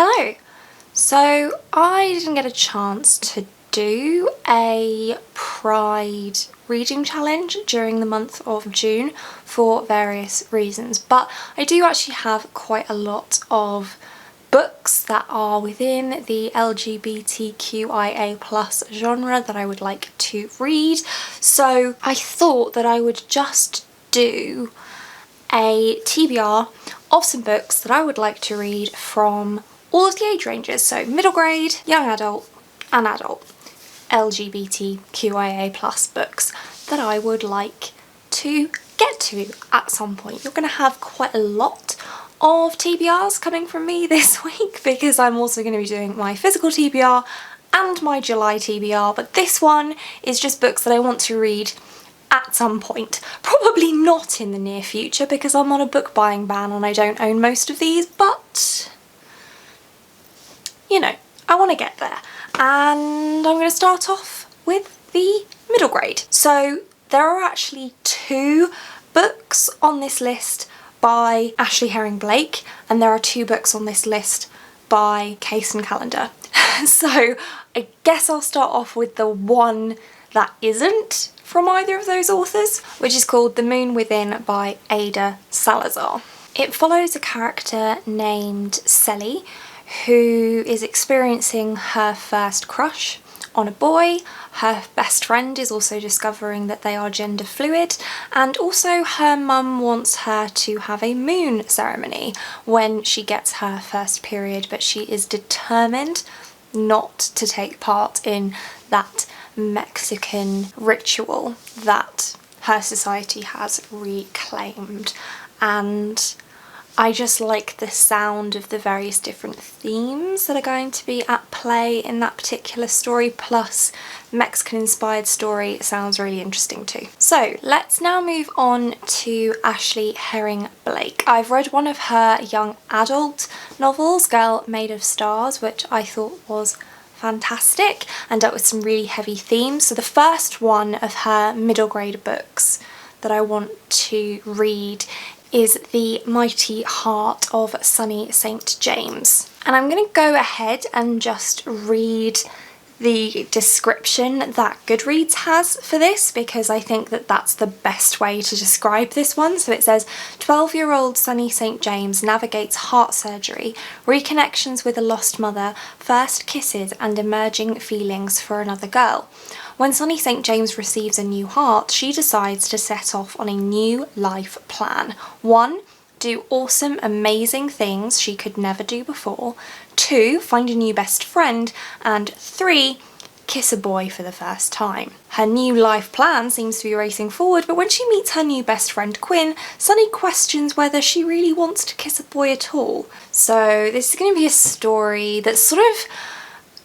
Hello! So I didn't get a chance to do a Pride reading challenge during the month of June for various reasons, but I do actually have quite a lot of books that are within the LGBTQIA plus genre that I would like to read, so I thought that I would just do a TBR of some books that I would like to read from all of the age ranges, so middle grade, young adult and adult LGBTQIA plus books that I would like to get to at some point. You're going to have quite a lot of TBRs coming from me this week because I'm also going to be doing my physical TBR and my July TBR, but this one is just books that I want to read at some point. Probably not in the near future because I'm on a book buying ban and I don't own most of these, but you know, I want to get there. And I'm going to start off with the middle grade. So there are actually 2 books on this list by Ashley Herring-Blake, and there are 2 books on this list by Case and Callender. So I guess I'll start off with the one that isn't from either of those authors, which is called The Moon Within by Ada Salazar. It follows a character named Sally who is experiencing her first crush on a boy. Her best friend is also discovering that they are gender fluid, and also her mum wants her to have a moon ceremony when she gets her first period, but she is determined not to take part in that Mexican ritual that her society has reclaimed. And I just like the sound of the various different themes that are going to be at play in that particular story, plus Mexican-inspired story sounds really interesting too. So let's now move on to Ashley Herring-Blake. I've read one of her young adult novels, Girl Made of Stars, which I thought was fantastic and dealt with some really heavy themes. So the first one of her middle grade books that I want to read is The Mighty Heart of Sunny St. James. And I'm going to go ahead and just read the description that Goodreads has for this because I think that that's the best way to describe this one. So it says, 12-year-old Sunny St. James navigates heart surgery, reconnections with a lost mother, first kisses and emerging feelings for another girl. When Sunny St. James receives a new heart, she decides to set off on a new life plan. 1. Do awesome, amazing things she could never do before. 2. Find a new best friend. And 3. Kiss a boy for the first time. Her new life plan seems to be racing forward, but when she meets her new best friend Quinn, Sunny questions whether she really wants to kiss a boy at all. So this is going to be a story that's sort of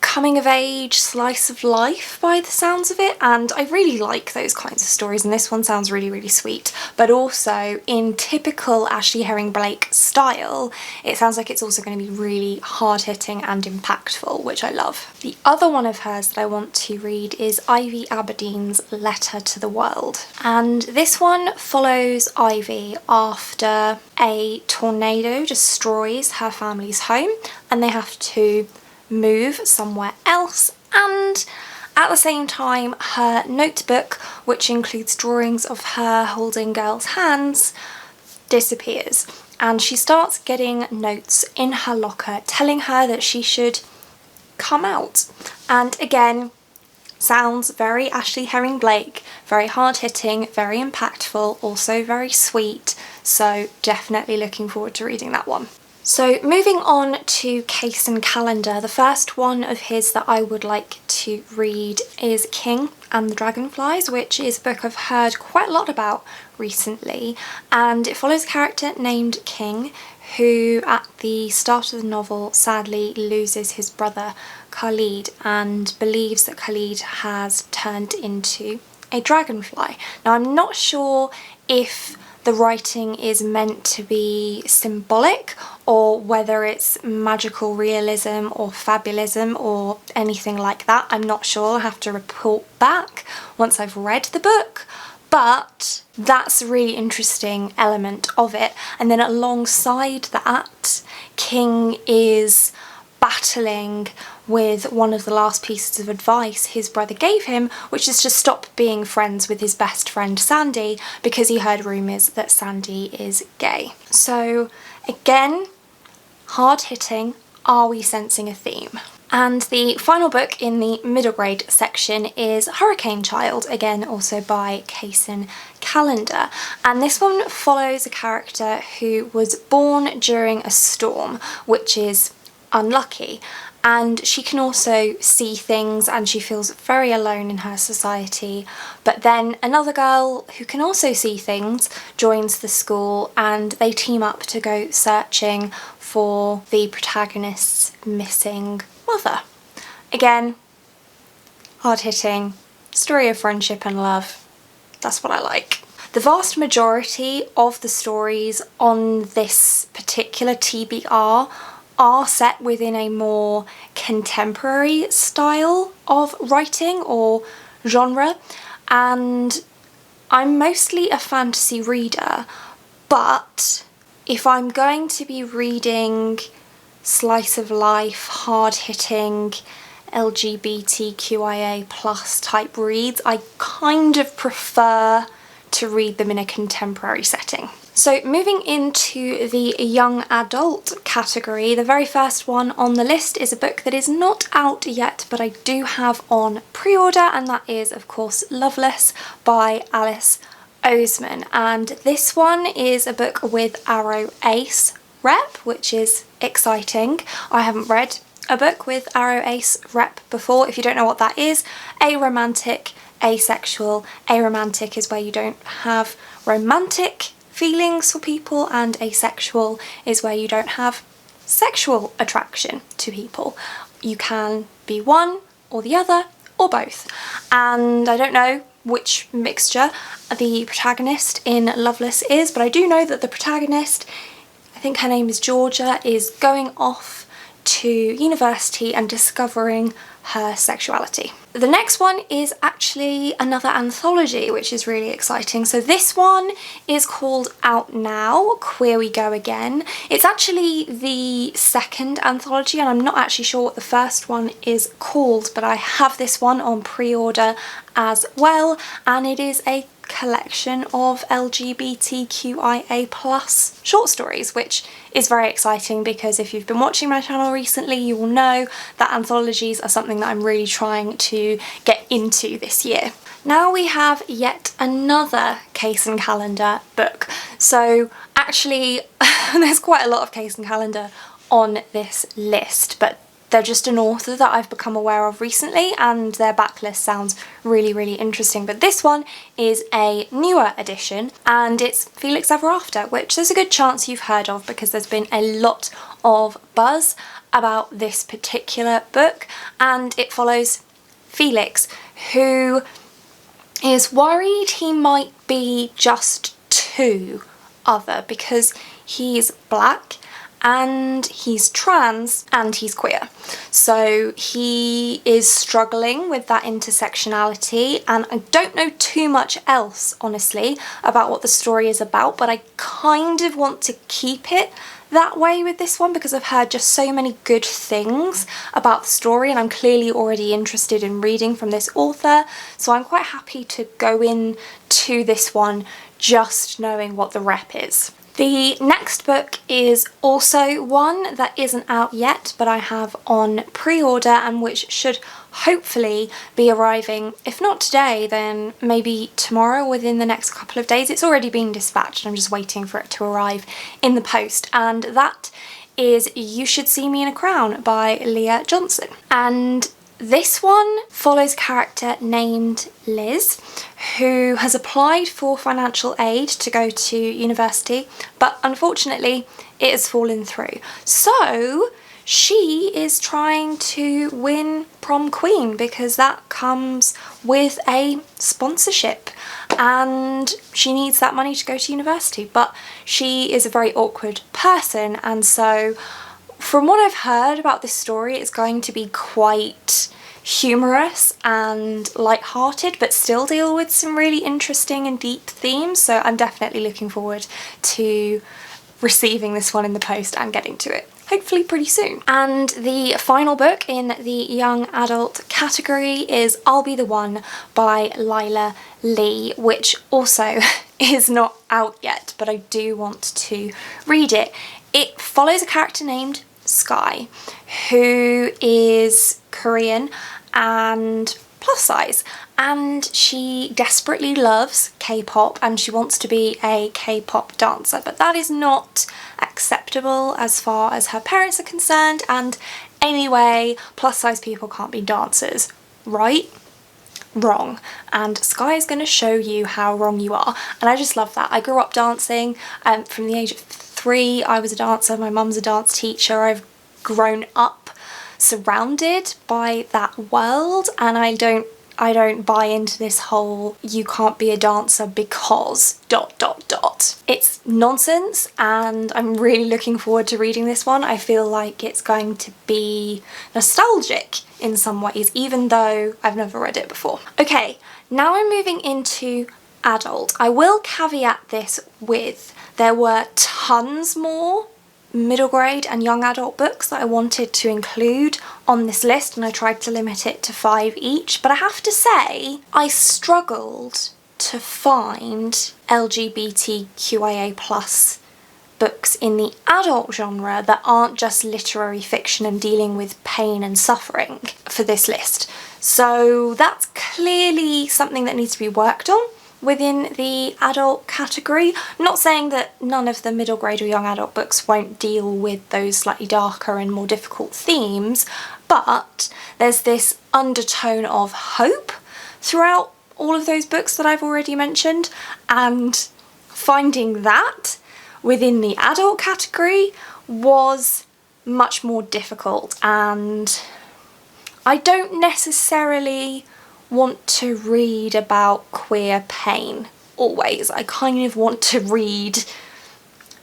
coming of age, slice of life by the sounds of it, and I really like those kinds of stories, and this one sounds really, really sweet, but also in typical Ashley Herring-Blake style, it sounds like it's also going to be really hard-hitting and impactful, which I love. The other one of hers that I want to read is Ivy Aberdeen's Letter to the World, and this one follows Ivy after a tornado destroys her family's home and they have to move somewhere else, and at the same time her notebook, which includes drawings of her holding girls' hands, disappears, and she starts getting notes in her locker telling her that she should come out. And again, sounds very Ashley Herring-Blake, very hard-hitting, very impactful, also very sweet, so definitely looking forward to reading that one. So moving on to Case and Callender, the first one of his that I would like to read is King and the Dragonflies, which is a book I've heard quite a lot about recently, and it follows a character named King who at the start of the novel sadly loses his brother Khalid and believes that Khalid has turned into a dragonfly. Now I'm not sure if the writing is meant to be symbolic or whether it's magical realism or fabulism or anything like that. I'm not sure, I'll have to report back once I've read the book, but that's a really interesting element of it. And then alongside that, King is battling with one of the last pieces of advice his brother gave him, which is to stop being friends with his best friend Sandy because he heard rumours that Sandy is gay. So again, hard-hitting. Are we sensing a theme? And the final book in the middle grade section is Hurricane Child, again also by Kaysen Callender. And this one follows a character who was born during a storm, which is unlucky. And she can also see things and she feels very alone in her society. But then another girl who can also see things joins the school and they team up to go searching for the protagonist's missing mother. Again, hard-hitting, story of friendship and love. That's what I like. The vast majority of the stories on this particular TBR are set within a more contemporary style of writing or genre, and I'm mostly a fantasy reader, but if I'm going to be reading slice of life, hard-hitting LGBTQIA plus type reads, I kind of prefer to read them in a contemporary setting. So moving into the young adult category, the very first one on the list is a book that is not out yet, but I do have on pre-order, and that is of course Loveless by Alice Oseman. And this one is a book with Arrow Ace rep, which is exciting. I haven't read a book with Arrow Ace rep before. If you don't know what that is, aromantic, asexual. Aromantic is where you don't have romantic feelings for people, and asexual is where you don't have sexual attraction to people. You can be one or the other or both. And I don't know which mixture the protagonist in Loveless is, but I do know that the protagonist, I think her name is Georgia, is going off to university and discovering her sexuality. The next one is actually another anthology, which is really exciting. So this one is called Out Now, Queer We Go Again. It's actually the second anthology, and I'm not actually sure what the first one is called, but I have this one on pre-order as well, and it is a collection of LGBTQIA plus short stories, which is very exciting because if you've been watching my channel recently, you will know that anthologies are something that I'm really trying to get into this year. Now we have yet another Kaysen Callender book. So actually there's quite a lot of Kaysen Callender on this list, but they're just an author that I've become aware of recently, and their backlist sounds really, really interesting. But this one is a newer edition, and it's Felix Ever After, which there's a good chance you've heard of because there's been a lot of buzz about this particular book. And it follows Felix, who is worried he might be just too other because he's black and he's trans and he's queer. So he is struggling with that intersectionality, and I don't know too much else, honestly, about what the story is about, but I kind of want to keep it that way with this one because I've heard just so many good things about the story, and I'm clearly already interested in reading from this author, so I'm quite happy to go in to this one just knowing what the rep is. The next book is also one that isn't out yet, but I have on pre-order and which should hopefully be arriving, if not today, then maybe tomorrow, within the next couple of days. It's already been dispatched, I'm just waiting for it to arrive in the post, and that is You Should See Me in a Crown by Leah Johnson. And this one follows a character named Liz who has applied for financial aid to go to university, but unfortunately it has fallen through. So she is trying to win prom queen because that comes with a sponsorship and she needs that money to go to university, but she is a very awkward person, and so from what I've heard about this story, it's going to be quite humorous and light-hearted, but still deal with some really interesting and deep themes, so I'm definitely looking forward to receiving this one in the post and getting to it. hopefully pretty soon. And the final book in the young adult category is I'll Be the One by Lila Lee, which also is not out yet, but I do want to read it. It follows a character named Sky, who is Korean and plus size, and she desperately loves K-pop and she wants to be a K-pop dancer, but that is not acceptable as far as her parents are concerned, and anyway, plus size people can't be dancers, right? Wrong. And Sky is going to show you how wrong you are, and I just love that. I grew up dancing from the age of 3. I was a dancer, my mum's a dance teacher. I've grown up surrounded by that world, and I don't buy into this whole you can't be a dancer because ... It's nonsense, and I'm really looking forward to reading this one. I feel like it's going to be nostalgic in some ways, even though I've never read it before. Okay, now I'm moving into adult. I will caveat this with there were tons more middle grade and young adult books that I wanted to include on this list, and I tried to limit it to 5 each, but I have to say I struggled to find LGBTQIA+ books in the adult genre that aren't just literary fiction and dealing with pain and suffering for this list. So that's clearly something that needs to be worked on within the adult category. I'm not saying that none of the middle grade or young adult books won't deal with those slightly darker and more difficult themes, but there's this undertone of hope throughout all of those books that I've already mentioned, and finding that within the adult category was much more difficult. And I don't necessarily want to read about queer pain always. I kind of want to read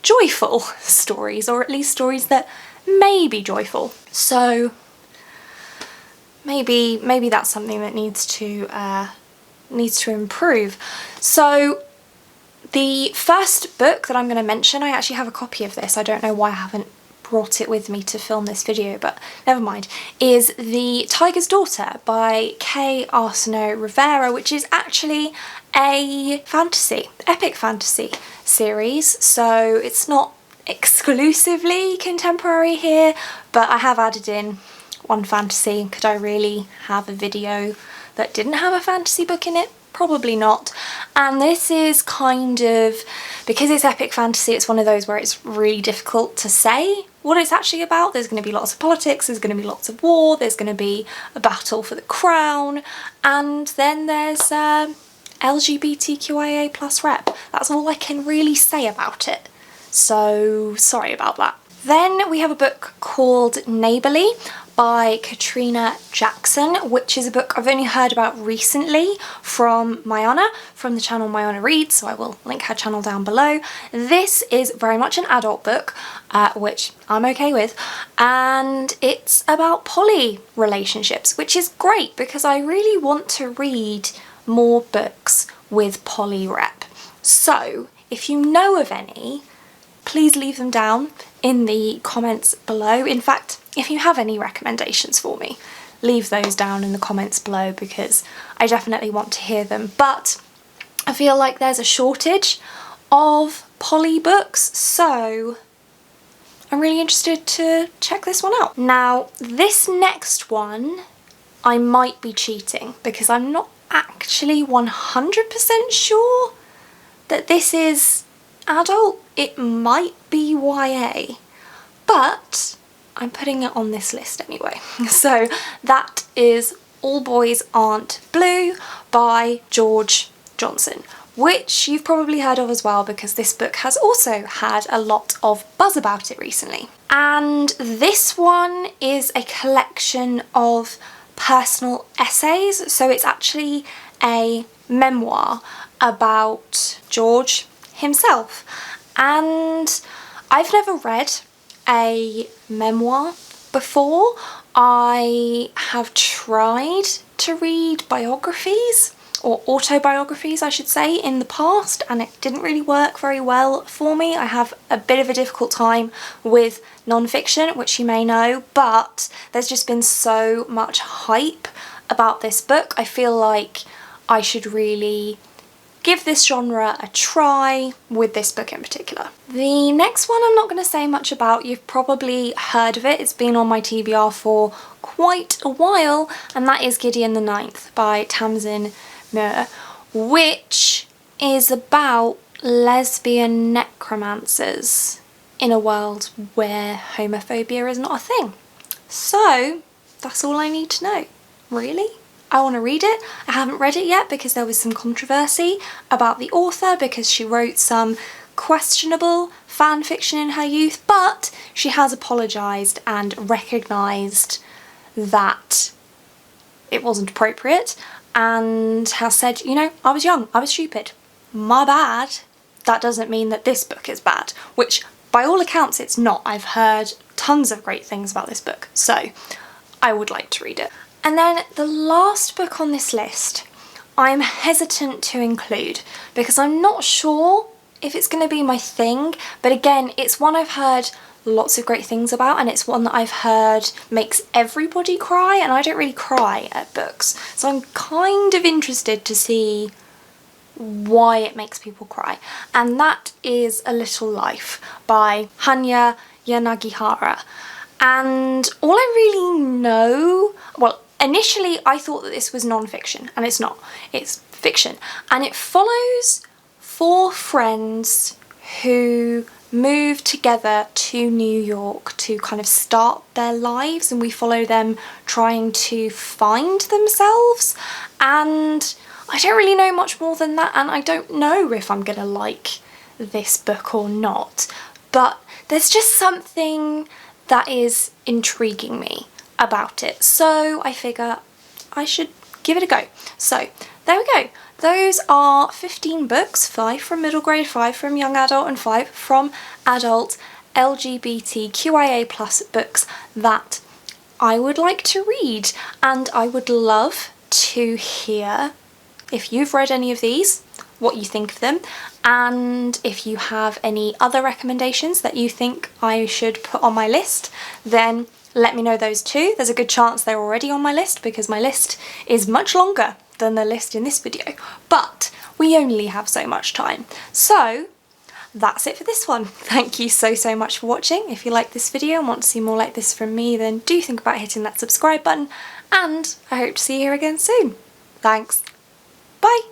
joyful stories, or at least stories that may be joyful. So maybe that's something that needs to improve. So the first book that I'm going to mention, I actually have a copy of this. I don't know why I haven't brought it with me to film this video, but never mind, is The Tiger's Daughter by Kay Arsenault Rivera, which is actually a fantasy, epic fantasy series. So it's not exclusively contemporary here, but I have added in one fantasy. Could I really have a video that didn't have a fantasy book in it? Probably not. And this is kind of, because it's epic fantasy, it's one of those where it's really difficult to say what it's actually about. There's going to be lots of politics, there's going to be lots of war, there's going to be a battle for the crown, and then there's LGBTQIA+ rep. That's all I can really say about it. So sorry about that. Then we have a book called Neighbourly by Katrina Jackson, which is a book I've only heard about recently from Mayana, from the channel Mayana Reads, so I will link her channel down below. This is very much an adult book, which I'm okay with, and it's about poly relationships, which is great because I really want to read more books with poly rep. So if you know of any, please leave them down in the comments below. In fact, if you have any recommendations for me, leave those down in the comments below because I definitely want to hear them. But I feel like there's a shortage of poly books, so I'm really interested to check this one out. Now, this next one, I might be cheating because I'm not actually 100% sure that this is adult. It might be YA, but I'm putting it on this list anyway. So that is All Boys Aren't Blue by George Johnson, which you've probably heard of as well because this book has also had a lot of buzz about it recently. And this one is a collection of personal essays, so it's actually a memoir about George himself. And I've never read a memoir before. I have tried to read biographies or autobiographies I should say, in the past, and it didn't really work very well for me. I have a bit of a difficult time with non-fiction, which you may know, but there's just been so much hype about this book. I feel like I should really give this genre a try with this book in particular. The next one I'm not going to say much about. You've probably heard of it. It's been on my TBR for quite a while, and that is Gideon the Ninth by Tamsin Muir, which is about lesbian necromancers in a world where homophobia is not a thing. So that's all I need to know, really. I want to read it. I haven't read it yet because there was some controversy about the author because she wrote some questionable fan fiction in her youth, but she has apologised and recognised that it wasn't appropriate and has said, you know, I was young, I was stupid, my bad. That doesn't mean that this book is bad, which by all accounts it's not. I've heard tons of great things about this book, so I would like to read it. And then the last book on this list I'm hesitant to include because I'm not sure if it's going to be my thing, but again, it's one I've heard lots of great things about, and it's one that I've heard makes everybody cry, and I don't really cry at books, so I'm kind of interested to see why it makes people cry, and that is A Little Life by Hanya Yanagihara. And all I really know, well, initially I thought that this was non-fiction, and it's not, it's fiction, and it follows 4 friends who move together to New York to kind of start their lives, and we follow them trying to find themselves, and I don't really know much more than that, and I don't know if I'm gonna like this book or not, but there's just something that is intriguing me about it, so I figure I should give it a go. So there we go. Those are 15 books, 5 from middle grade, 5 from young adult, and 5 from adult LGBTQIA+ books that I would like to read, and I would love to hear if you've read any of these, what you think of them, and if you have any other recommendations that you think I should put on my list, then let me know those too. There's a good chance they're already on my list because my list is much longer than the list in this video, but we only have so much time. So that's it for this one. Thank you so much for watching. If you like this video and want to see more like this from me, then do think about hitting that subscribe button, and I hope to see you here again soon. Thanks. Bye.